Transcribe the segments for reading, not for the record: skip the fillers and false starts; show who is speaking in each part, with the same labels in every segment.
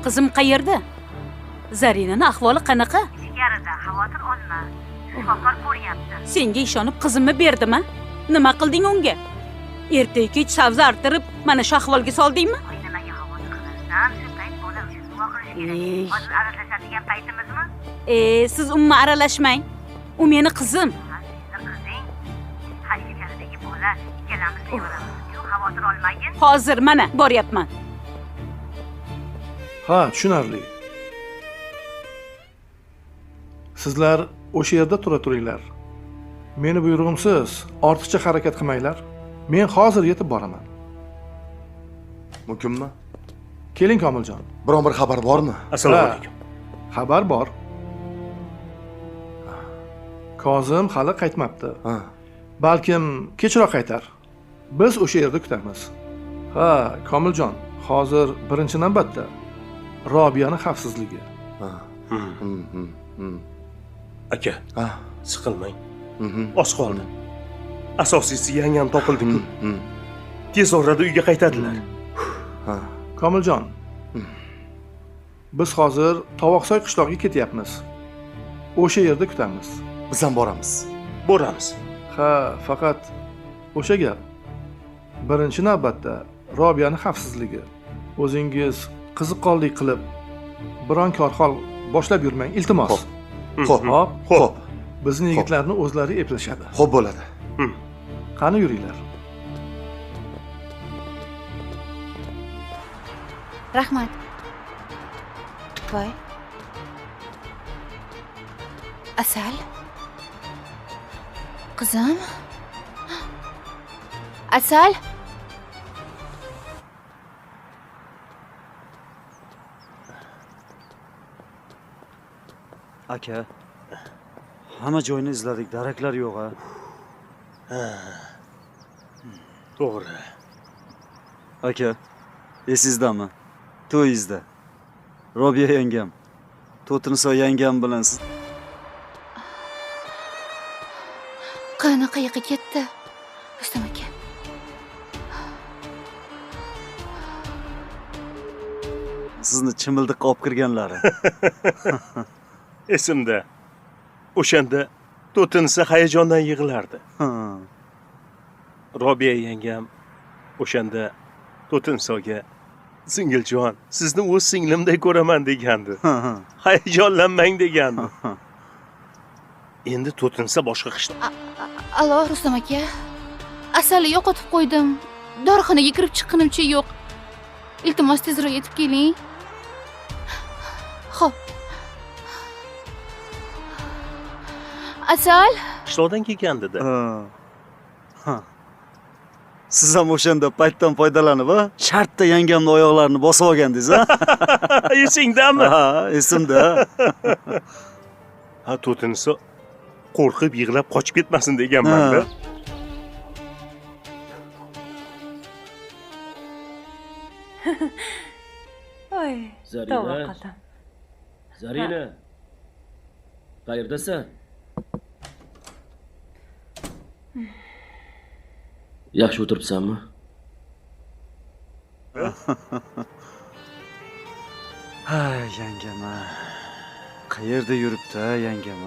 Speaker 1: Qizim qayerda? Zarinani ahvoli qanaqa?
Speaker 2: Ichkarida, xavotir olma. Shifokor ko'ryapti.
Speaker 1: Senga ishonib qizimni berdimi? Nima qilding unga? Erta-kech sabzi arttirib, mana shu ahvolga soldingmi?
Speaker 2: Nimaga xavotir qilasizdan? Shu payt bola uchun duo qilish kerak. Hozir aralashadigan paytimizmi?
Speaker 1: Siz umuman aralashmang. U meni qizim.
Speaker 2: Sizni qizing. Ichkaridagi bola ikkalamiz sevaramiz. Xavotir olmagin.
Speaker 1: Hozir mana boryapman.
Speaker 3: Ha, tushunarli. Sizlar o'sha yerda tura turinglar. Meni buyrug'imsiz ortiqcha harakat qilmanglar. Men hozir yetib boraman.
Speaker 4: Mumkinmi?
Speaker 3: Keling Komiljon.
Speaker 4: Biron bir xabar bormi?
Speaker 5: Assalomu alaykum.
Speaker 3: Xabar bor. Kozim hali qaytmabdi.
Speaker 4: Ha.
Speaker 3: Balkim kechroq qaytar. Biz o'sha yerda kutamiz. Ha, Komiljon, hozir birinchi navbatda Robiyani xavfsizligi.
Speaker 4: Ha.
Speaker 5: Aka,
Speaker 4: Ha.
Speaker 5: siqilmang. Oz qoldi. Asosiysi yangam topildi-ku. Tez orada uyga qaytadilar.
Speaker 4: Ha.
Speaker 3: Komiljon. Biz hozir Tovoqsoy qishlog'iga ketyapmiz. O'sha yerda kutamiz.
Speaker 4: Biz ham boramiz.
Speaker 5: Boramiz.
Speaker 3: Ha, faqat o'sha gap. Birinchi navbatda Robiyani xavfsizligi. O'zingiz qiziqqonlik qilib biron korxol boshlab yurmang, iltimos.
Speaker 4: Xo'p.
Speaker 3: Xo'p. Bizning yigitlarni o'zlari eplashadi.
Speaker 4: Xo'p bo'ladi.
Speaker 3: Qani yuringlar.
Speaker 6: Rahmat. Voy. Asal. Qizim. Asal.
Speaker 7: Aka, hamma joyni izladik, daraklar yo'q a.
Speaker 5: To'g'ri.
Speaker 7: Aka, esizdami? To'yingizda Robiya yangam, To'tiniso yangam bilan siz
Speaker 6: Qani qayoqqa ketdi? Rustam aka.
Speaker 7: sizni chimildiqqa olib kirganlari.
Speaker 5: Esimda. O'shanda To'tinsa hayajondan yig'lardi. Robiya yangam o'shanda To'tinsoga "Singiljon, sizni o'z singlimdek ko'raman" degandi. Hayajonlanmang degandi. Endi To'tinsa boshqa qishda.
Speaker 6: Alo, Rustam aka. Asalni yo'qotib qo'ydim. Dorixonaga kirib chiqqanimcha yo'q. Iltimos tezroq yetib keling. Xo'p. Asal?
Speaker 5: Qishloqdan kelgandi-da.
Speaker 7: Siz ham o'shanda paytdan foydalanib, shartda yangamning oyoqlarini bosib olgandingiz, a?
Speaker 5: Esingdami?
Speaker 7: Ha, esimda.
Speaker 5: Ha, To'tinso qo'rqib yig'lab qochib ketmasin deganman-da.
Speaker 1: Voy,
Speaker 8: Zarina. Zarina. Qayerdasan? Yaxshi o'tiribsanmi?
Speaker 7: Ha, yangam. Qayerda yuribdi, yangam?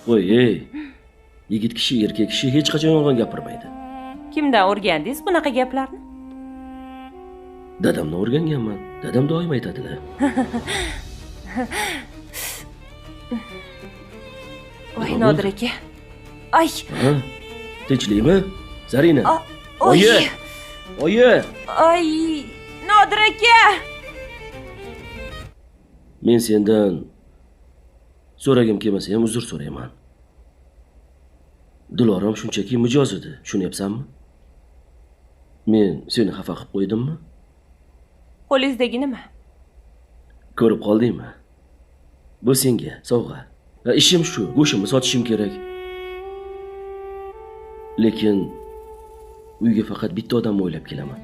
Speaker 8: Voy, ey. Yigit kishi, erkak kishi hech qachon yolg'on gapirmaydi.
Speaker 1: Kimdan o'rgandingiz bunaqa gaplarni?
Speaker 8: Dadamdan o'rganganman. Dadam doim aytadilar.
Speaker 1: Voy, Nodir aka. Ay.
Speaker 8: Ha? Tinchlikmi? Zarina.
Speaker 1: Oyi.
Speaker 8: Oyi.
Speaker 1: Ay, Nodir aka.
Speaker 8: Men sendan so'ragim kelmasa ham uzr so'rayman. Dilorom shunchaki mijoz edi, tushunyapsanmi? Men seni xafa qilib qo'ydimmi?
Speaker 1: Qo'lingizdagi nima?
Speaker 8: Ko'rib qoldingmi? Bu senga sovg'a. Ishim shu, go'shimni sotishim kerak. Lekin uyga faqat bitta odamni o'ylab kelaman.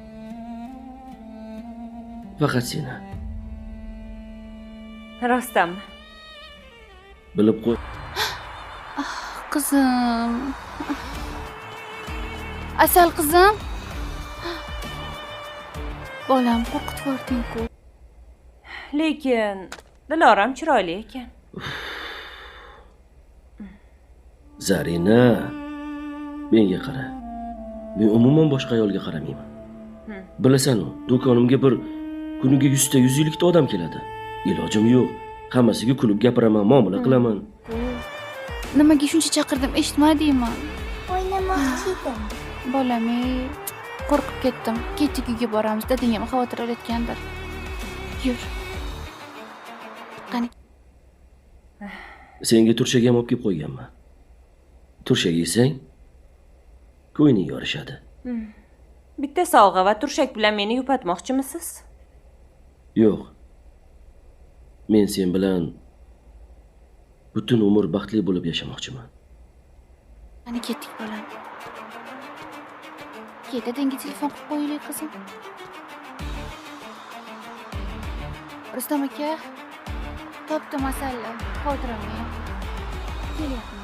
Speaker 8: Faqat seni.
Speaker 1: Rostami?
Speaker 8: Bilib qo'y.
Speaker 6: Qizim. Asal qizim. bolam qo'rqitib yubording-ku.
Speaker 9: Lekin Diloram chiroyli ekan.
Speaker 8: Zarina, menga qara. Men umuman boshqa ayolga qaramayman. Bilasan-ku, do'konimga bir kuniga 100 ta 150 ta odam keladi. Ilojim yo'q. Hammasiga kulib gapiraman, muomala qilaman.
Speaker 6: Nimaga shuncha chaqirdim, eshitmadingmi?
Speaker 10: O'ynamoqchi edim.
Speaker 6: Bolam, qo'rqib ketdim. Ketdik uyga boramiz. Dadang ham xavotir olayotgandir. Yur. Qani.
Speaker 8: Senga turshak ham olib kelib qo'yganman. Turshak yesang, ko'ngling yorishadi.
Speaker 9: Bitta sovg'a va turshak bilan meni yupatmoqchimisiz?
Speaker 8: Yo'q. Men sen bilan butun umr baxtli bo'lib yashamoqchiman.
Speaker 6: Qani ketdik bolam. Dadangga telefon qilib qo'yaylik qizim. Rustam aka, topdim masala. Xotiramni. Kelyapmiz.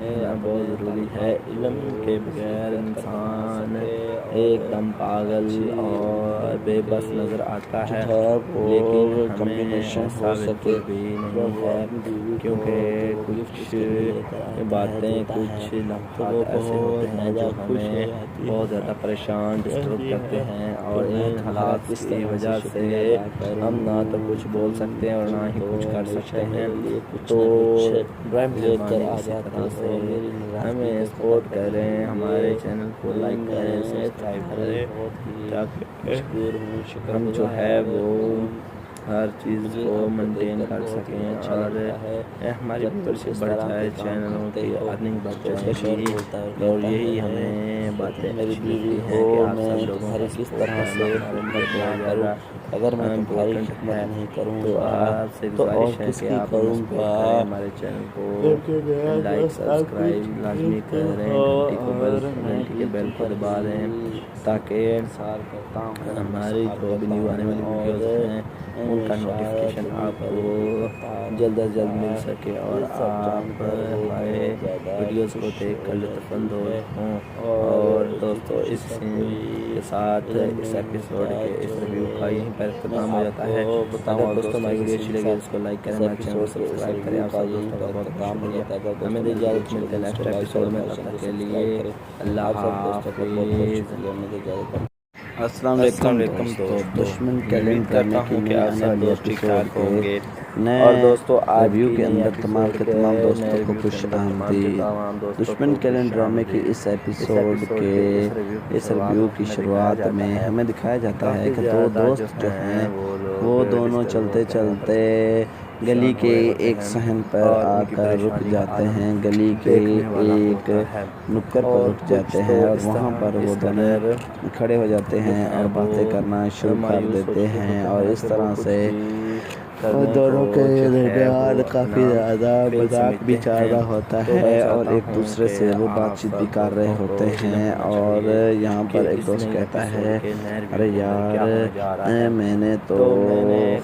Speaker 11: بہت ضروری ہے. علم کے بغیر انسان ایک دم پاگل اور بے بس نظر آتا ہے, لیکن ہمیں ایسا بالکل بھی نہیں ہے, کیونکہ کچھ باتیں, کچھ لمحات ایسے ہوتے ہیں جو ہمیں بہت زیادہ پریشان, ڈسٹرب کرتے ہیں, اور ان حالات کی وجہ سے ہم نہ تو کچھ بول سکتے ہیں اور نہ ہی کچھ کر سکتے ہیں. تو ہمیں سپورٹ کریں, ہمارے چینل کو لائک کریں, سبسکرائب کریں, تاکہ ہم جو ہے وہ ہر چیز کو مینٹین کر سکیں اور ہماری ممبرشپ بڑھ جائے, چینلوں کی ارننگ بڑھ جائے گی. اور یہی ہمیں باتیں ملتی ہیں کہ آپ سب لوگوں کو کس طرح سے اگر میں تمہاری خدمت نہیں کروں تو آپ سے گزارش ہے کہ آپ ہمارے چینل کو لائک سبسکرائب لازمی کریں, گھنٹی کے بیل کو دبا دیں تاکہ ہماری جو بھی نیو آنے والی ویڈیوز ہیں ان کا نوٹیفیکیشن آپ کو جلد از جلد مل سکے اور آپ ہمارے ویڈیوز کو دیکھ کر لطف اندوز ہوں. اور دوستو اس کے ساتھ اس ایپیسوڈ کے اس ریویو کا یہیں پر اختتام ہو جاتا ہے. اگر دوستو ہماری ویڈیو اچھی لگے اس کو لائک کریں, ہمارے چینل کو سبسکرائب کریں. آپ سب دوستوں کا بہت بہت شکریہ. ہمیں دی اجازت, ملتے ہیں نیکسٹ ایپیسوڈ میں. تب تک کے لیے اللہ حافظ. السلام علیکم دوستو. دشمن کیلنڈر کرتا ہوں کہ آپ سب دوست ٹھیک ٹھاک ہوں گے. اور دوستو ریویو کے اندر تمام کے تمام دوستوں کو خوش آمدید. دشمن کیلنڈر ڈرامے کی اس ایپیسوڈ کے اس ریویو کی شروعات میں ہمیں دکھایا جاتا ہے کہ دو دوست جو ہیں وہ دونوں چلتے چلتے گلی کے ایک صحن پر آ کر رک جاتے ہیں. گلی کے ایک نکڑ پر رک جاتے ہیں اور وہاں پر وہ دونوں کھڑے ہو جاتے ہیں اور باتیں کرنا شروع کر دیتے ہیں. اور اس طرح سے دونوں کے درمیان کافی زیادہ مذاق بھی چل رہا ہوتا ہے اور ایک دوسرے سے وہ بات چیت بھی کر رہے ہوتے ہیں. اور یہاں پر ایک دوست کہتا ہے ارے یار میں نے تو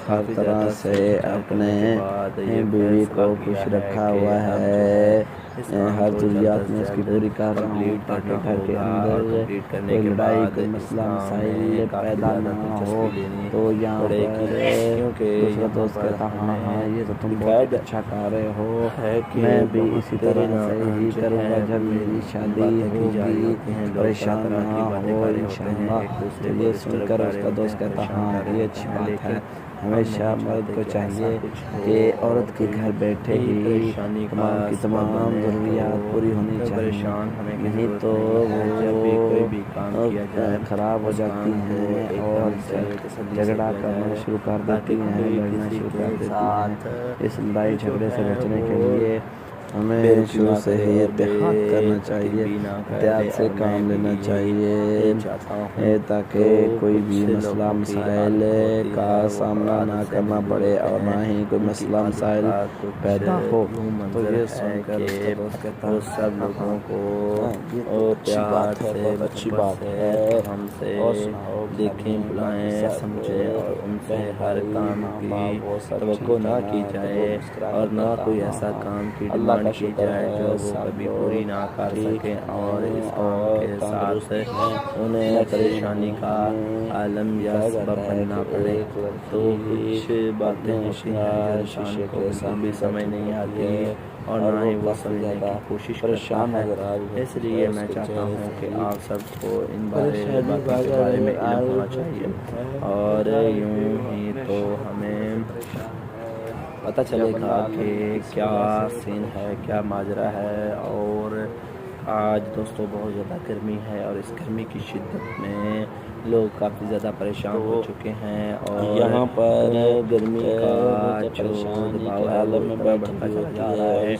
Speaker 11: ہر طرح سے اپنے بیوی کو خوش رکھا ہوا ہے, ہر ضروریات میں اس کی پوری کر رہا ہوں تاکہ گھر کے اندر کوئی لڑائی کوئی مسئلہ مسائل پیدا نہ ہو. تو یہاں پر دوسرا دوست کہتا ہاں ہاں یہ تو تم بہت اچھا کر رہے ہو, میں بھی اسی طرح سے ہی کروں گا جب میری شادی ہوگی, پریشان نہ ہو انشاءاللہ. تو یہ سن کر اس کا دوست کہتا ہاں یہ اچھی بات ہے. ہمیشہ مرد کو چاہیے کہ عورت کے گھر بیٹھے ہی تمام کی تمام ضروریات پوری ہونی چاہیے, نہیں تو وہ خراب ہو جاتی ہیں اور جھگڑا کرنا شروع کر دیتی ہیں, لڑنا شروع کر دیتی ہیں. اس لڑائی جھگڑے سے بچنے کے لیے ہمیں شروع سے ہی احتیاط کرنا چاہیے, احتیاط سے کام لینا چاہیے تاکہ کوئی بھی مسئلہ مسائل کا سامنا نہ کرنا پڑے اور نہ ہی کوئی مسئلہ مسائل پیدا ہو. تو یہ سن کر سب لوگوں کو پیار سے اچھی بات ہے ہم سے دیکھیں بلائیں سمجھیں اور ان سے ہر کام کی توقع نہ کی جائے اور نہ کوئی ایسا کام کی ڈیمانڈ کی جائے جو وہ کبھی پوری نہ کر سکیں اور اس کام کے ساتھ انہیں پریشانی کا عالم یا سبب بننا پڑے. تو کچھ باتیں ہوتی ہیں انسان کو بھی سمجھ نہیں آتی اور نہ ہی وہ سمجھنے کی کوشش کرتا ہے. اس لیے میں چاہتا ہوں کہ آپ سب کو ان باتوں کے بارے میں علم ہونا چاہیے اور یوں ہی تو ہمیں پتہ چلے گا کہ کیا سین ہے, کیا ماجرا ہے. اور آج دوستو بہت زیادہ گرمی ہے اور اس گرمی کی شدت میں لوگ کافی زیادہ پریشان ہو چکے ہیں اور یہاں پر گرمی کا جو دباؤ عالم میں بڑھتا چلا جا رہا ہے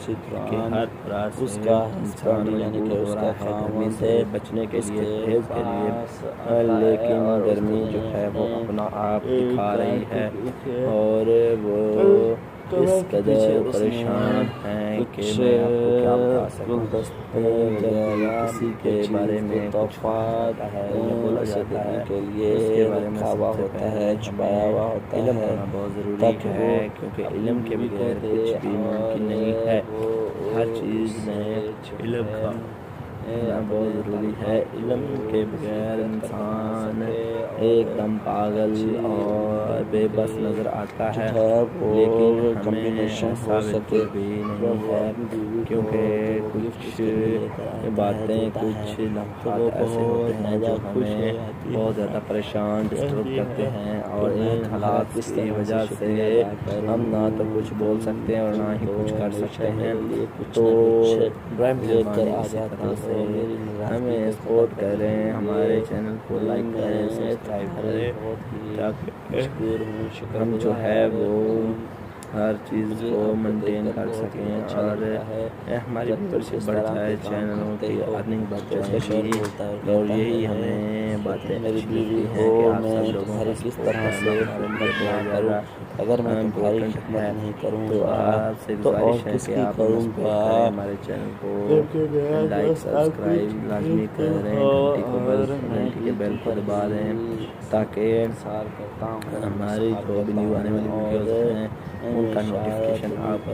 Speaker 11: کہ ہر طرح سے اس کا انسان یعنی کہ اس کا گرمی سے بچنے کے لیے پرہیز کے لیے, لیکن گرمی جو ہے وہ اپنا آپ دکھا رہی ہے اور وہ اس قدر پریشان ہیں کہ میں آپ کو کیا بتا سکوں. جب کسی کے بارے میں توفات ہے بولا جاتا ہے کے لیے اس کے بارے میں دعویٰ ہوتا ہے, چھپایا ہوا ہوتا ہے. علم ہونا بہت ضروری ہے کیونکہ علم کے بغیر کچھ بھی ممکن نہیں ہے. ہر چیز میں علم کا ہونا بہت ضروری ہے. علم کے بغیر انسان ایک دم پاگل اور بے بس نظر آتا ہے, لیکن ہمیں ایسا بالکل بھی نہیں ہے, کیونکہ کچھ باتیں, کچھ لمحات ایسے ہوتے ہیں جو ہمیں بہت زیادہ پریشان, ڈسٹرب کرتے ہیں, اور ان حالات کی وجہ سے ہم نہ تو کچھ بول سکتے ہیں اور نہ ہی کچھ کر سکتے ہیں. تو اسی طرح سے ہمیں سپورٹ کریں, ہمارے چینل کو لائک کریں, سبسکرائب کریں, تاکہ ہم جو ہے وہ ہر چیز کو مینٹین کر سکیں اور ہماری ممبرشپ بڑھ جائے, چینلوں کی ارننگ بڑھ جائے گی. اور یہی ہمیں باتیں ملتی ہیں کہ آپ سب لوگوں کو کس طرح سے اگر میں تمہاری خدمت نہیں کروں تو آپ سے گزارش ہے کہ آپ سپورٹ کریں, ہمارے چینل کو لائک سبسکرائب لازمی کریں, گھنٹی کے بیل کو دبا دیں تاکہ ہماری جو بھی نیو آنے والی ویڈیوز ہیں ان کا نوٹیفیکیشن آپ کو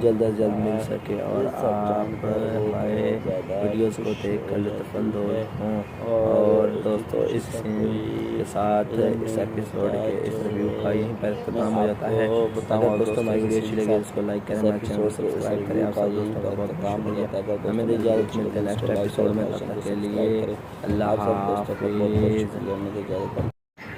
Speaker 11: جلد از جلد مل سکے اور آپ ہمارے ویڈیوز کو دیکھ کر لطف اندوز ہوں. اور دوستو اس کے ساتھ اس ایپیسوڈ کے اس ریویو کا یہیں پر اختتام ہو جاتا ہے. اگر دوستو ہماری ویڈیو اچھی لگے اس کو لائک کریں, ہمارے چینل کو سبسکرائب کریں. آپ سب دوستوں کا بہت بہت شکریہ. ہمیں دی اجازت, ملتے ہیں نیکسٹ ایپیسوڈ میں, تب تک کے لیے اللہ حافظ.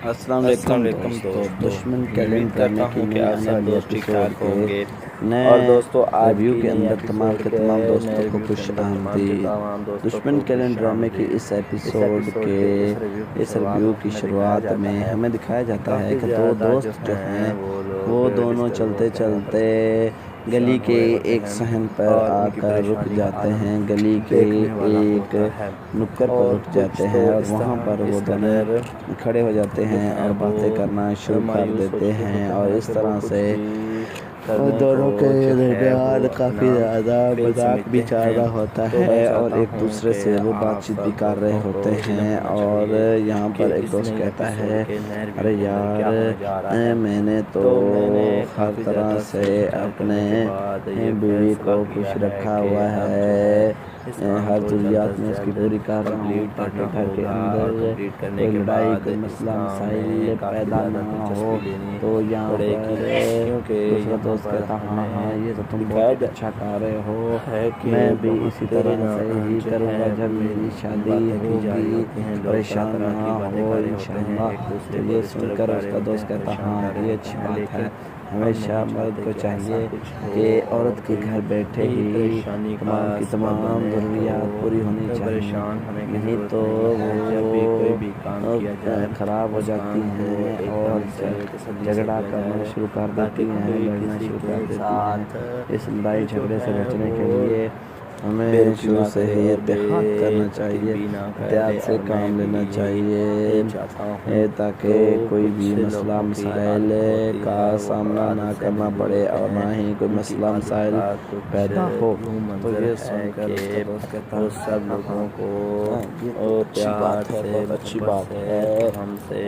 Speaker 11: السلام علیکم تو دشمن کیلنڈ کرنے کی میں آسان دوستی ہوں گے اور دوستو ریویو کے اندر تمام کے تمام دوستوں کو خوش آمدید. دشمن کیلنڈ ڈرامے کی اس ایپیسوڈ کے اس ریویو کی شروعات میں ہمیں دکھایا جاتا ہے کہ دو دوست جو ہیں وہ دونوں چلتے چلتے گلی کے ایک صحن پر آ کر رک جاتے ہیں, گلی کے ایک نکڑ پر رک جاتے ہیں اور وہاں پر وہ دونوں کھڑے ہو جاتے ہیں اور باتیں کرنا شروع کر دیتے ہیں. اور اس طرح سے دونوں کے درمیان کافی زیادہ مذاق بھی چل رہا ہوتا ہے اور ایک دوسرے سے وہ بات چیت بھی کر رہے ہوتے ہیں. اور یہاں پر ایک دوست کہتا ہے ارے یار میں نے تو ہر طرح سے اپنے بیوی کو خوش رکھا ہوا ہے, ہر ضروریات میں اس کی پوری کر رہا ہوں تاکہ گھر کے اندر کوئی لڑائی کوئی مسئلہ مسائل پیدا نہ ہو. تو یہاں پر دوسرا دوست کہتا ہاں ہاں یہ تو تم بہت اچھا کر رہے ہو, میں بھی اسی طرح سے ہی کروں گا جب میری شادی ہوگی, پریشان نہ ہو انشاءاللہ. تو یہ سن کر اس کا دوست کہتا ہاں یہ اچھی بات ہے, ہمیشہ مرد کو چاہیے کہ عورت کے گھر بیٹھے ہی تمام کی تمام ضروریات پوری ہونی چاہیے, نہیں تو وہ خراب ہو جاتی ہیں اور جھگڑا کرنا شروع کر دیتی ہیں, لڑنا شروع کر دیتی ہیں. اس لڑائی جھگڑے سے بچنے کے لیے ہمیں شروع سے ہی احتیاط کرنا چاہیے, احتیاط سے کام لینا چاہیے تاکہ کوئی بھی مسئلہ مسائل کا سامنا نہ کرنا پڑے اور نہ ہی کوئی مسئلہ مسائل پیدا ہو. تو یہ سن کر سب لوگوں کو پیار سے اچھی بات ہے ہم سے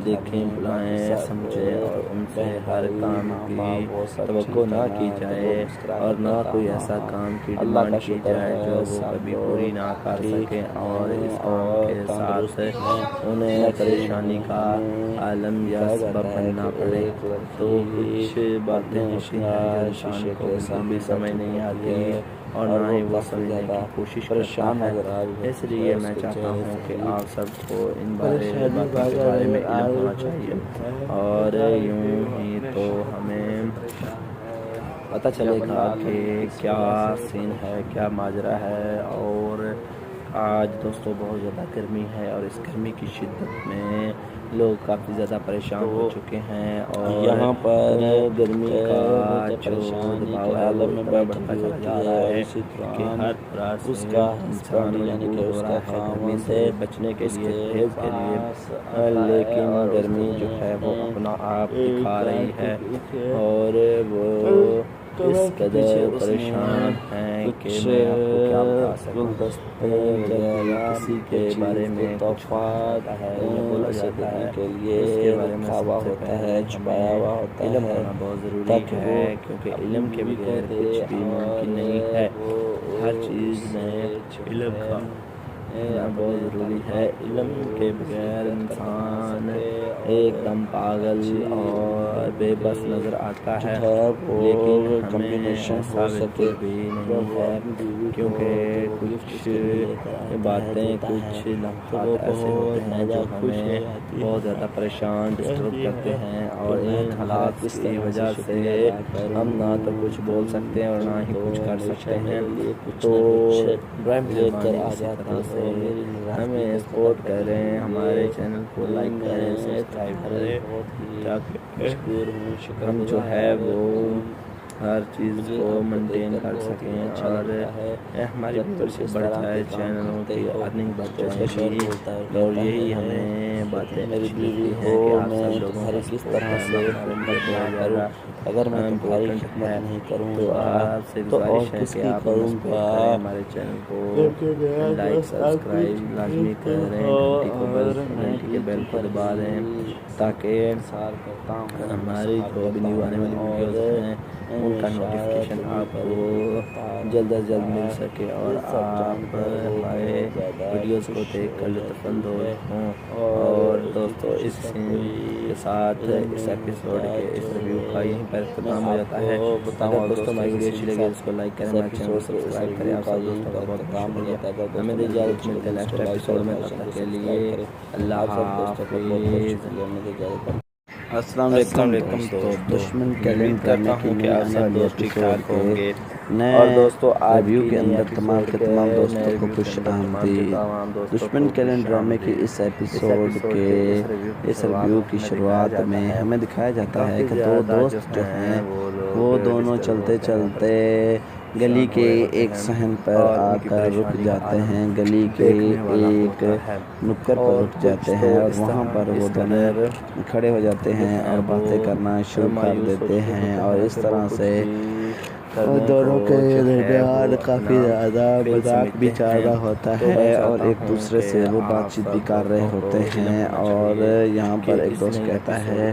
Speaker 11: دیکھیں بلائیں سمجھیں اور ان سے ہر کام کی توقع نہ کی جائے اور نہ کوئی ایسا کام کی ڈیمانڈ کی جائے جو وہ کبھی پوری نہ کر سکیں اور اس کام کے ساتھ انہیں پریشانی کا عالم یا سبب بننا پڑے. تو کچھ باتیں ہوتی ہیں انسان کو بھی سمجھ نہیں آتی اور نہ ہی وہ سمجھنے کی کوشش کرتا ہے. اس لیے میں چاہتا ہوں کہ آپ سب کو ان باتوں کے بارے میں علم ہونا چاہیے اور یوں ہی تو ہمیں پتہ چلے گا کہ کیا سین ہے, کیا ماجرا ہے. اور آج دوستو بہت زیادہ گرمی ہے اور اس گرمی کی شدت میں لوگ کافی زیادہ پریشان ہو چکے ہیں اور یہاں پر گرمی کا جو دباؤ ہے وہ بڑھتا چلا جا رہا ہے کہ ہر طرح سے انسان مجبور ہو رہا ہے گرمی سے بچنے کے لیے, پرہیز کے لیے, لیکن گرمی جو ہے وہ اپنا آپ دکھا رہی ہے اور وہ اس قدر پریشان ہیں کہ میں آپ کو کیا بتا سکوں. کسی کے بارے میں توفات ہے بولا جاتا ہے کے لیے رکھا ہوا ہوتا ہے، چھپایا ہوا ہوتا ہے. علم ہونا بہت ضروری ہے کیونکہ علم کے بغیر کچھ بھی ممکن نہیں ہے. ہر چیز میں علم کا بہت ضروری ہے. علم کے بغیر انسان ایک دم پاگل اور بے بس نظر آتا ہے، لیکن کمبینیشن ہو سکے بھی نہیں ہے کیونکہ کچھ باتیں کچھ لمحات ایسے ہوتے ہیں جو ہمیں بہت زیادہ پریشان ڈسٹرب کرتے ہیں، اور ان حالات کی وجہ سے ہم نہ تو کچھ بول سکتے ہیں اور نہ ہی کچھ کر سکتے ہیں. تو اسی طرح سے ہمیں سپورٹ کریں، ہمارے چینل کو لائک کریں، سبسکرائب کریں تاکہ ہم جو ہے وہ ہر چیز کو مینٹین کر سکیں اور ہماری بڑھ جائے، چینلوں کی ارننگ بڑھ جائے گی. اور یہی ہمیں باتیں ملتی ہیں کہ آپ سب لوگوں کو کس طرح سے کروں. اگر میں تمہاری خدمت نہیں کروں تو آپ سے گزارش ہے کہ آپ ہمارے چینل کو لائک سبسکرائب لازمی کریں، گھنٹی کے بیل کو دبا دیں تاکہ ہماری جو بھی نیو آنے والی ویڈیوز ہیں ان کا نوٹیفیکیشن آپ کو جلد از جلد مل سکے اور آپ ہمارے ویڈیوز کو دیکھ کر لطف اندوز ہوں. اور دوستو اس کے ساتھ اس ایپیسوڈ کے اس ریویو کا یہیں پر اختتام ہو جاتا ہے. اگر دوستو ہماری ویڈیو اچھی لگے اس کو لائک کریں، ہمارے چینل کو سبسکرائب کریں. آپ سب دوستوں کا بہت کام ہو جاتا ہے. ہمیں اجازت ملتے ہیں نیکسٹ ایپیسوڈ میں، تب تک کے لیے اللہ حافظ. السلام علیکم تو دشمن کیلنڈ کرنے کے لیے آپ سب دوست ٹھیک ٹھاک ہوں گے. اور دوستو ریویو کے اندر تمام دوستوں کو خوش آمدید. دشمن کیلنڈ ڈرامے کی اس ایپیسوڈ کے اس ریویو کی شروعات میں ہمیں دکھایا جاتا ہے کہ دو دوست جو ہیں وہ دونوں چلتے چلتے گلی کے ایک صحن پر آ کر رک جاتے ہیں. گلی کے ایک نکڑ پر رک جاتے ہیں اور وہاں پر وہ دونوں کھڑے ہو جاتے ہیں اور باتیں کرنا شروع کر دیتے ہیں. اور اس طرح سے دونوں کے درمیان کافی زیادہ مذاق بھی چل رہا ہوتا ہے اور ایک دوسرے سے وہ بات چیت بھی کر رہے ہوتے ہیں. اور یہاں پر ایک دوست کہتا ہے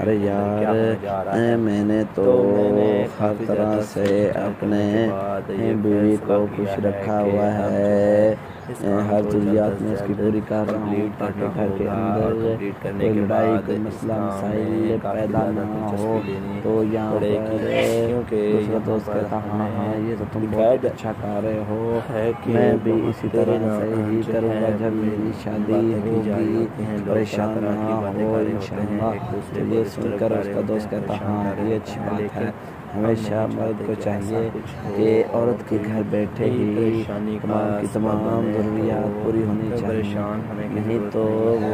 Speaker 11: ارے یار میں نے تو ہر طرح سے اپنے بیوی کو خوش رکھا ہوا ہے، ہر ضروریات میں اس کی پوری کر رہا ہوں تاکہ گھر کے اندر کوئی لڑائی کوئی مسئلہ مسائل پیدا نہ ہو. تو یہاں پر دوسرا دوست کہتا ہاں یہ تو تم بہت اچھا کر رہے ہو، میں بھی اسی طرح سے ہی کروں گا جب میری شادی ہوگی، پریشان نہ ہو انشاءاللہ. تو یہ سن کر اس کا دوست کہتا ہاں یہ اچھی بات ہے. ہمیشہ مرد کو چاہیے کہ عورت کے گھر بیٹھے ہی تمام ضروریات پوری ہونی چاہیے، نہیں تو وہ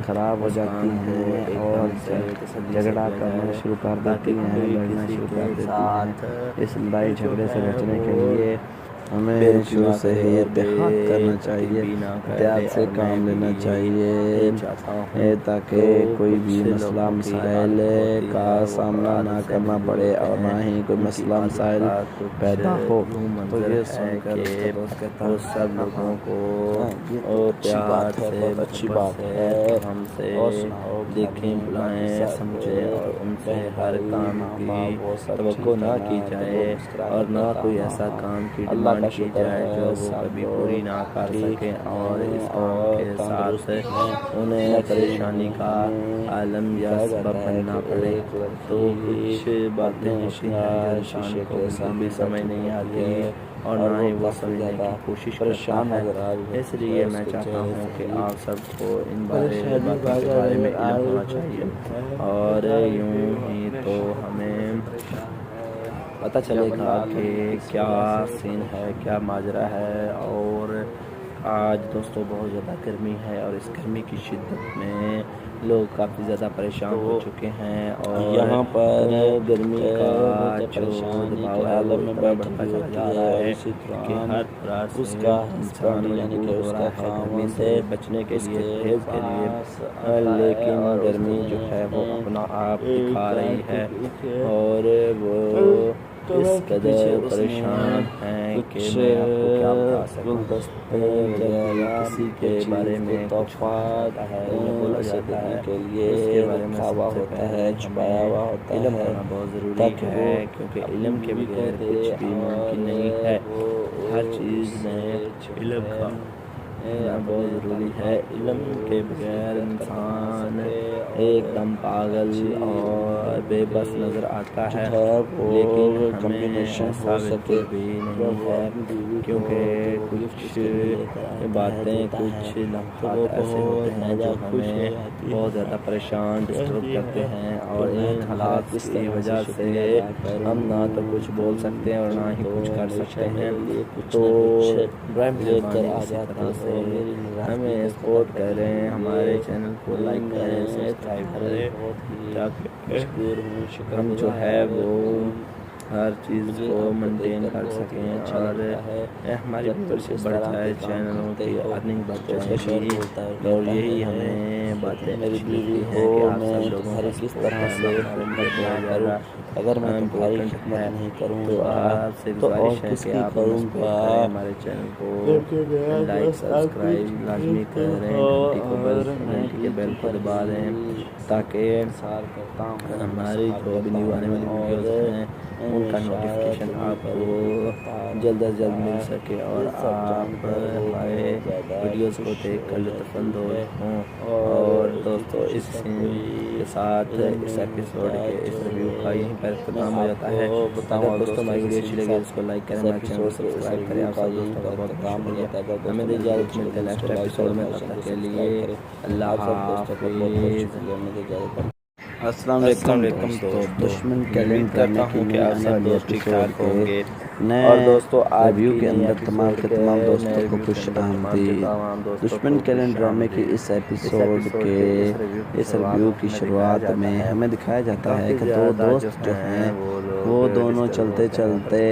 Speaker 11: خراب ہو جاتی ہیں اور جھگڑا کرنا شروع کر دیتی ہیں، لڑنا شروع کر دیتی ہیں. اس لڑائی جھگڑے سے بچنے کے لیے ہمیں شروع سے ہی اتحاد کرنا چاہیے، احتیاط سے کام لینا چاہیے تاکہ کوئی بھی مسئلہ مسائل کا سامنا نہ کرنا پڑے اور نہ ہی کوئی مسئلہ مسائل پیدا ہو. تو یہ سن کر وہ سب لوگوں کو پیار سے اچھی بات ہے ہم سے دیکھیں بلائیں سمجھیں اور ان سے ہر کام کی توقع نہ کی جائے اور نہ کوئی ایسا کام کی ڈیمانڈ کی جائے جو وہ کبھی پوری نہ کر سکیں اور اس کام کے ساتھ انہیں پریشانی کا عالم یا سبب بننا پڑے. تو کچھ باتیں ہوتی ہیں جو انسان کو بھی سمجھ نہیں آتی اور نہ ہی وہ سمجھنے کی کوشش کرتا ہے. اس لیے میں چاہتا ہوں کہ آپ سب کو ان باتوں کے بارے میں علم ہونا چاہیے اور یوں ہی تو ہمیں پتہ چلے گا کہ کیا سین ہے، کیا ماجرا ہے اور آج دوستوں بہت زیادہ گرمی ہے اور اس گرمی کی شدت میں لوگ کافی زیادہ پریشان ہو چکے ہیں اور یہاں پر گرمی کا جو دباؤ ہے وہ بڑھتا چلا جا رہا ہے کہ ہر طرح سے اس کا انسان مجبور ہو رہا ہے گرمی سے بچنے کے لیے پرہیز کے لیے، لیکن گرمی جو ہے وہ اپنا آپ دکھا رہی ہے اور وہ اس قدر پریشان ہیں کہ میں آپ کو کیا بتا سکوں۔ جب کسی کے بارے میں کچھ ہوتا ہے بولا جاتا ہے کے لیے اس کے بارے میں ہوا ہوتا ہے، چھپایا ہوا ہوتا ہے، علم ہونا بہت ضروری ہے کیونکہ علم کے بغیر کچھ بھی ممکن نہیں ہے۔ ہر چیز میں علم کا بہت ضروری ہے، علم کے بغیر انسان ایک دم پاگل اور بے بس نظر آتا ہے، لیکن ہمیں ایسا بالکل بھی نہیں ہے کیونکہ کچھ باتیں کچھ لمحات ایسے ہوتے ہیں جو ہمیں بہت زیادہ پریشان ڈسٹرب کرتے ہیں اور ان حالات کی وجہ سے ہم نہ تو کچھ بول سکتے ہیں اور نہ ہی کچھ کر سکتے ہیں، تو اسی طرح سے ہمیں سپورٹ کریں، ہمارے چینل کو لائک کریں، سبسکرائب کریں تاکہ ہم جو ہے وہ ہر چیز کو مینٹین کر سکیں اور ہماری ویورشپ بڑھ جائے، چینلوں کی ارننگ بڑھ جائے گی اور یہی ہمیں باتیں ملتی ہیں کہ آپ سب لوگوں کو کس طرح سے اگر میں تمہاری خدمت نہیں کروں تو آپ سے گزارش ہے کہ آپ سپورٹ کریں، ہمارے چینل کو لائک سبسکرائب لازمی کریں، گھنٹی کے بیل کو دبا دیں تاکہ ہماری جو بھی نیو آنے والی ویڈیوز ہیں ان کا نوٹیفیکیشن آپ کو جلد از جلد مل سکے اور آپ ہمارے ویڈیوز کو دیکھ کر لطف اندوز ہوں۔ اور دوستو اس کے ساتھ اس ایپیسوڈ کے اس ریویو کا یہیں پر اختتام ہو جاتا ہے۔ اگر دوستو ہماری ویڈیو اچھی لگے اس کو لائک کریں، ہمارے چینل کو سبسکرائب کریں، آپ سب دوستوں کا بہت کام ہو جاتا ہے۔ ہمیں دی اجازت ملتے ہیں نیکسٹ ایپیسوڈ میں، تب تک کے لیے اللہ حافظ۔ السلام علیکم تو دشمن کیلنڈ کرنے کے لیے آنے دوست ٹھیک ہوں گے اور دوستو ریویو کے اندر تمام دوستوں کو خوش آمدید۔ دشمن کیلنڈ ڈرامے کی اس ایپیسوڈ کے اس ریویو کی شروعات میں ہمیں دکھایا جاتا ہے کہ دو دوست جو ہیں وہ دونوں چلتے چلتے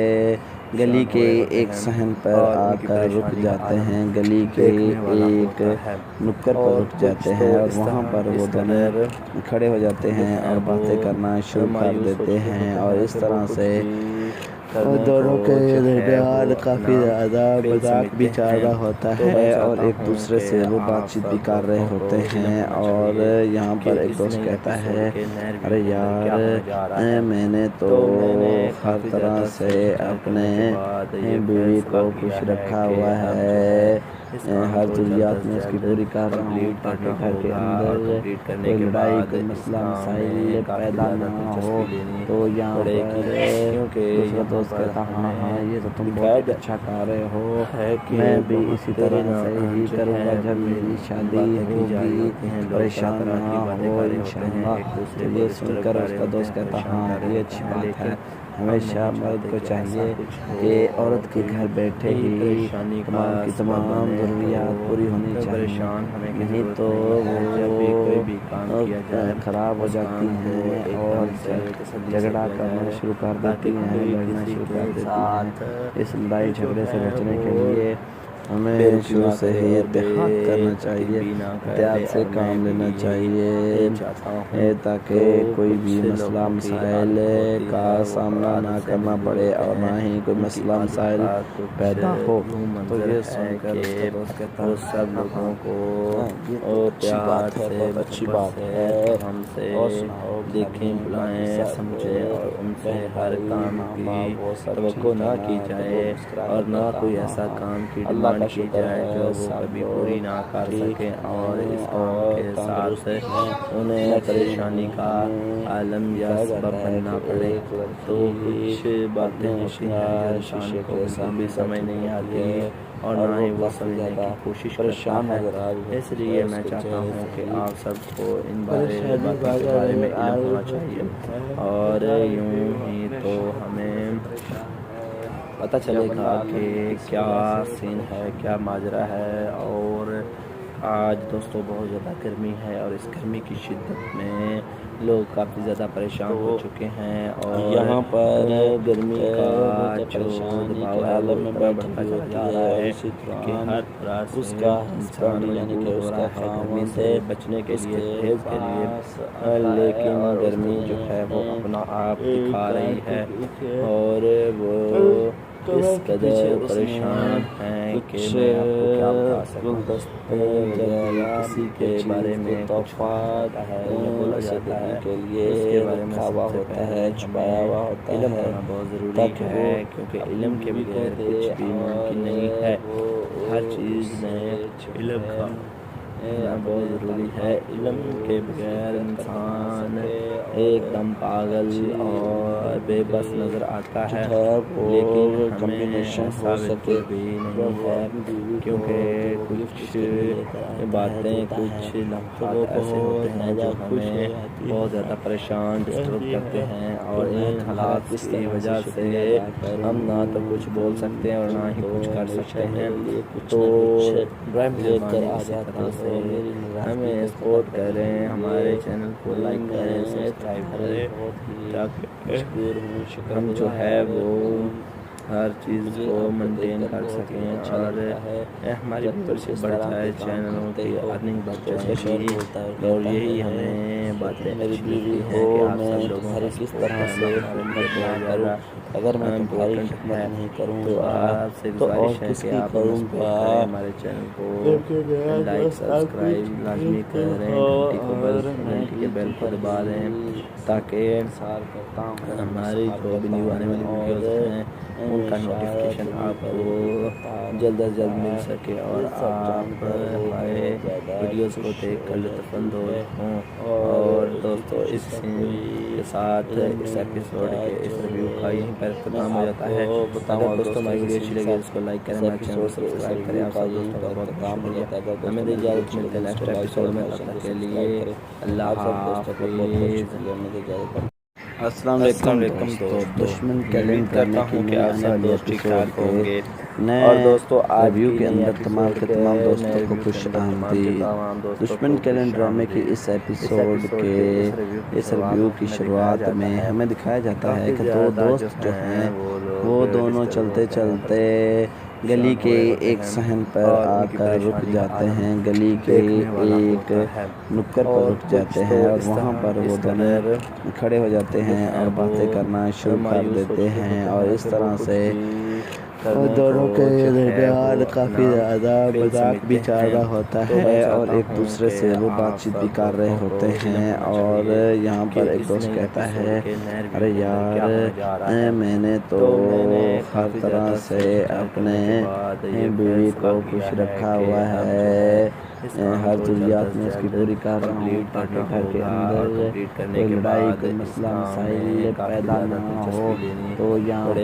Speaker 11: گلی کے ایک صحن پر آ کر رک جاتے ہیں، گلی کے ایک نکڑ پر رک جاتے ہیں اور وہاں پر وہ دونوں کھڑے ہو جاتے ہیں اور باتیں کرنا شروع کر دیتے ہیں اور اس طرح سے دونوں کے درمیان کافی زیادہ مذاق بھی چل رہا ہوتا ہے اور ایک دوسرے سے وہ بات چیت بھی کر رہے ہوتے ہیں اور یہاں پر ایک دوست کہتا ہے ارے یار میں نے تو ہر طرح سے اپنے بیوی کو خوش رکھا ہوا ہے، ہر ضروریات میں اس کی پوری کر رہا ہوں تاکہ گھر کے اندر کوئی لڑائی کوئی مسئلہ مسائل پیدا نہ ہو۔ تو یہاں پر دوسرا دوست کہتا ہاں یہ تو تم بہت اچھا کر رہے ہو، میں بھی اسی طرح سے ہی کروں گا جب میری شادی ہوگی، پریشان نہ ہو انشاءاللہ۔ تو یہ سن کر اس کا دوست کہتا ہاں یہ اچھی بات ہے، ہمیشہ مرد کو چاہیے کہ عورت کے گھر بیٹھے ہی تمام کی تمام ضروریات پوری ہونی چاہیے، نہیں تو وہ خراب ہو جاتی ہیں اور جھگڑا کرنا شروع کر دیتی ہیں، لڑنا شروع کر دیتی ہیں۔ اس لڑائی جھگڑے سے بچنے کے لیے ہمیں شروع سے ہی اتحاد کرنا چاہیے، احتیاط سے کام لینا چاہیے تاکہ کوئی بھی مسئلہ مسائل کا سامنا نہ کرنا پڑے اور نہ ہی کوئی مسئلہ مسائل پیدا ہو۔ تو یہ سن کر وہ سب لوگوں کو پیار سے اچھی بات ہے ہم سے دیکھیں بلائیں سمجھیں اور ان سے ہر کام کی توقع نہ کی جائے اور نہ کوئی ایسا کام کی ڈیمانڈ کی جائے جو وہ کبھی پوری نہ کر سکیں اور اس کام کے ساتھ انہیں پریشانی کا عالم یا سبب بننا پڑے۔ تو کچھ باتیں ہوتی ہیں انسان کو بھی سمجھ نہیں آتی اور نہ ہی وہ سمجھنے کی کوشش کرتا ہے، اس لیے میں چاہتا ہوں کہ آپ سب کو ان باتوں کے بارے میں علم ہونا چاہیے اور یوں ہی تو ہمیں پتہ چلے گا کہ کیا سین ہے، کیا ماجرا ہے. اور آج دوستوں بہت زیادہ گرمی ہے اور اس گرمی کی شدت میں لوگ کافی زیادہ پریشان ہو چکے ہیں اور یہاں پر گرمی کا جو دباؤ ہے وہ بڑھتا چلا جا رہا ہے کہ ہر طرح سے اس کا انسان یعنی کہ اس کا گرمی سے بچنے کے لیے پرہیز کے لیے، لیکن گرمی جو ہے وہ اپنا آپ دکھا رہی ہے اور وہ اس قدر پریشان ہیں کہ میں آپ کو کیا بتا سکوں. جب کسی کے بارے میں توفات ہے بولا جاتا ہے کے لیے دکھاوا ہوتا ہے، چھپایا ہوا ہوتا ہے. علم ہونا بہت ضروری ہے کیونکہ علم کے بغیر کچھ بھی ممکن نہیں ہے. ہر چیز میں علم کا بہت ضروری ہے. علم کے بغیر انسان ایک دم پاگل اور بے بس نظر آتا ہے، لیکن کمبینیشن ہو سکے بھی نہیں ہے کیونکہ کچھ باتیں کچھ لمحات ایسے ہوتے ہیں جو ہمیں بہت زیادہ پریشان ڈسٹرب کرتے ہیں اور ان حالات کی وجہ سے ہم نہ تو کچھ بول سکتے ہیں اور نہ ہی کچھ کر سکتے ہیں. تو ہمیں سپورٹ کریں، ہمارے چینل کو لائک کریں، سبسکرائب کریں تاکہ ہم جو ہے وہ ہر چیز کو مینٹین کر سکیں اور ہماری ویورشپ بڑھ جائے، چینلوں کی ارننگ بڑھ جائے گی. اور یہی ہمیں باتیں ملتی ہیں کہ آپ سب لوگوں کو کس طرح سے اگر میں تمہاری خدمت نہیں کروں تو آپ سے گزارش ہے کہ آپ ہمارے چینل کو لائک سبسکرائب لازمی کریں، گھنٹی کے بیل کو دبا دیں تاکہ ہماری جو بھی نیو آنے والی ویڈیوز ہیں ان کا نوٹیفیکیشن آپ کو جلد از جلد مل سکے اور آپ ہمارے ویڈیوز کو دیکھ کر لطف اندوز ہوں. اور دوستو اس کے ساتھ اس ایپیسوڈ کے اس ریویو کا یہیں پر اختتام ہو جاتا ہے. اگر دوستوں ہماری ویڈیو اچھی لگے اس کو لائک کریں، ہمارے چینل کو سبسکرائب کریں. آپ سب دوستوں کا بہت کام ہو جاتا ہے. ہمیں دی اجازت، ملتے ہیں نیکسٹ ایپیسوڈ میں. تب تک کے لیے اللہ حافظ. السلام علیکم دوستو. دشمن کیلنڈر ڈرامے کی نئی آنے والی ایپیسوڈ کے نئے ریویو کے اندر تمام دوستوں کو خوش آمدید. دشمن کیلنڈر ڈرامے کی اس ایپیسوڈ کے اس ریویو کی شروعات میں ہمیں دکھایا جاتا ہے کہ دو دوست جو ہیں وہ دونوں چلتے چلتے گلی کے ایک صحن پر آ کر رک جاتے ہیں. گلی کے ایک نکڑ پر رک جاتے ہیں اور وہاں پر وہ دونوں کھڑے ہو جاتے ہیں اور باتیں کرنا شروع کر دیتے ہیں اور اس طرح سے دونوں کے درمیان کافی زیادہ مذاق بھی چل رہا ہوتا ہے اور ایک دوسرے سے وہ بات چیت بھی کر رہے ہوتے ہیں. اور یہاں پر ایک دوست کہتا ہے ارے یار میں نے تو ہر طرح سے اپنے بیوی کو خوش رکھا ہوا ہے، ہر ضروریات میں اس کی پوری کر رہا ہوں تاکہ گھر کے اندر کوئی لڑائی کوئی مسئلہ مسائل پیدا نہ ہو. تو یہاں پر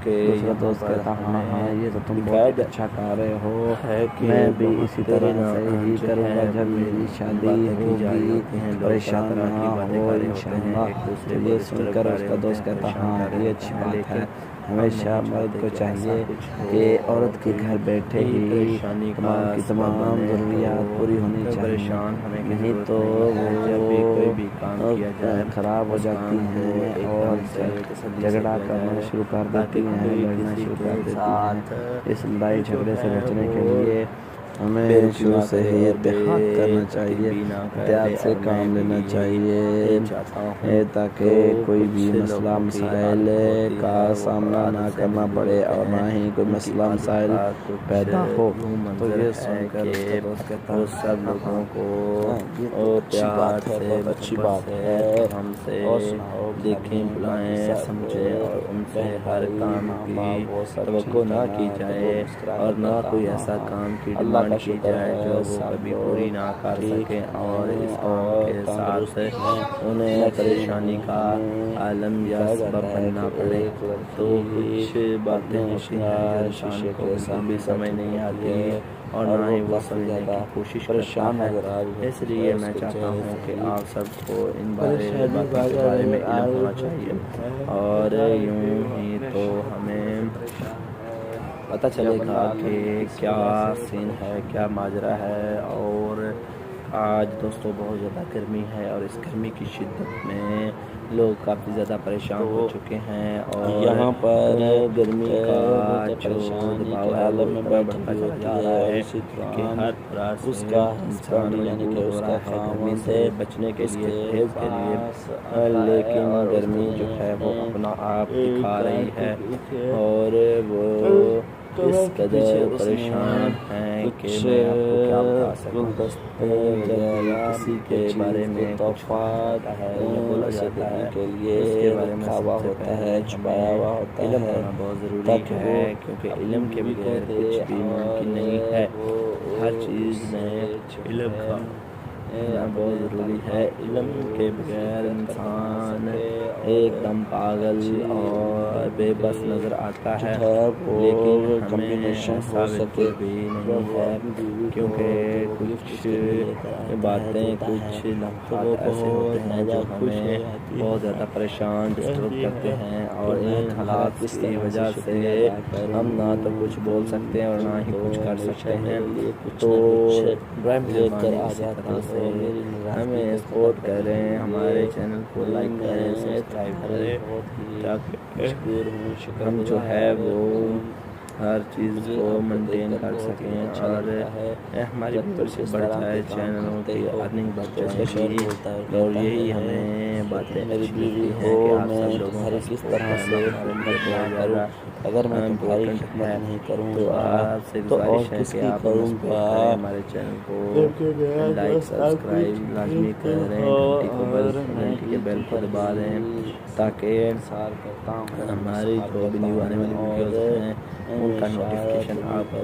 Speaker 11: دوسرا دوست کہتا ہاں یہ تو تم بہت اچھا کر رہے ہو، میں بھی اسی طرح سے ہی کروں گا جب میری شادی ہوگی، پریشان نہ ہو انشاءاللہ. تو یہ سن کر اس کا دوست کہتا ہاں یہ اچھی بات ہے. ہمیشہ مرد کو چاہیے کہ عورت کے گھر بیٹھے ہی تمام کی تمام ضروریات پوری ہونی چاہیے، نہیں تو وہ خراب ہو جاتی ہیں اور جھگڑا کرنا شروع کر دیتی ہیں، لڑنا شروع کر دیتی ہیں. اس لڑائی جھگڑے سے بچنے کے لیے ہمیں شروع سے ہی احتیاط کرنا چاہیے، احتیاط سے کام لینا چاہیے تاکہ کوئی بھی مسئلہ مسائل کا سامنا نہ کرنا پڑے اور نہ ہی کوئی مسئلہ مسائل پیدا ہو. تو یہ سن کر سب لوگوں کو پیار سے اچھی بات ہے ہم سے دیکھیں بلائیں سمجھیں اور ان سے ہر کام کی توقع نہ کی جائے اور نہ کوئی ایسا کام کی ڈیمانڈ کی جائے جو وہ کبھی پوری نہ کر سکیں اور اس کام کے ساتھ انہیں پریشانی کا عالم یا سبب بننا پڑے. تو کچھ باتیں ہوتی ہیں انسان کو بھی سمجھ نہیں آتی اور نہ ہی وہ سمجھنے کی کوشش کرتا ہے. اس لیے میں چاہتا ہوں کہ آپ سب کو ان باتوں کے بارے میں علم ہونا چاہیے اور یوں ہی تو ہمیں پتہ چلے گا کہ کیا سین ہے, کیا ماجرا ہے. اور آج دوستوں بہت زیادہ گرمی ہے اور اس گرمی کی شدت میں لوگ کافی زیادہ پریشان ہو چکے ہیں اور یہاں پر گرمی کا جو دباؤ ہے وہ بڑھتا چلا جا رہا ہے کہ ہر طرح سے اس کا انسان مجبور ہو رہا ہے گرمی سے بچنے کے لیے, پرہیز کے لیے. لیکن گرمی جو ہے وہ اپنا آپ دکھا رہی ہے اور وہ اس قدر پریشان ہیں کہ میں آپ کو کیا بتا سکوں. کسی کے بارے میں کچھ ہوتا ہے یا بولا جاتا ہے اس کے بارے میں ہوتا ہے, چھپایا ہوا ہوتا ہے. علم ہونا بہت ضروری ہے کیونکہ علم کے بغیر کچھ بھی ممکن نہیں ہے. ہر چیز میں علم کا ہونا بہت ضروری ہے. علم کے بغیر انسان ایک دم پاگل اور بے بس نظر آتا ہے, لیکن ہمیں ایسا بالکل بھی نہیں ہے کیونکہ کچھ باتیں, کچھ لمحات ایسے ہوتے ہیں جو ہمیں بہت زیادہ پریشان, ڈسٹرب کرتے ہیں اور ان حالات کی وجہ سے ہم نہ تو کچھ بول سکتے ہیں اور نہ ہی کچھ کر سکتے ہیں. تو اسی طرح سے ہمیں سپورٹ کریں, ہمارے چینل کو لائک کریں, سبسکرائب کریں تاکہ ہم جو ہے وہ ہر چیز کو مینٹین کر سکیں اور ہماری ویورشپ بڑھ جائے, چینلوں کی ارننگ بڑھ جائے گی. اور یہی ہمیں باتیں اچھی لگتی ہیں کہ آپ سب لوگوں کو کس طرح سے اگر میں تمہاری خدمت نہیں کروں تو آپ سے گزارش ہے کہ آپ ہمارے چینل کو لائک, سبسکرائب لازمی کریں, گھنٹی کے بیل کو دبا دیں تاکہ ہماری جو بھی نیو آنے والی ویڈیوز ہیں ان کا نوٹیفیکیشن آپ کو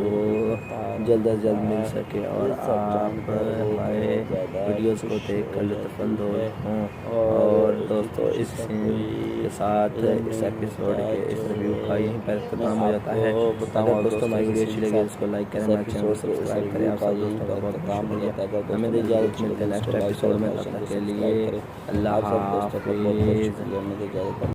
Speaker 11: جلد از جلد مل سکے اور آپ ہمارے ویڈیوز کو دیکھ کر لطف اندوز ہوں. اور دوستو اس کے ساتھ اس ایپیسوڈ کے اس ریویو کا یہیں پر اختتام ہو جاتا ہے. اگر دوستوں ہماری ویڈیو اچھی لگے اس کو لائک کریں, ہمارے چینل کو سبسکرائب کریں. آپ سب دوستوں کا بہت بہت شکریہ. ہمیں اجازت ملتے ہیں نیکسٹ ایپیسوڈ میں. تب تک کے لیے اللہ حافظ.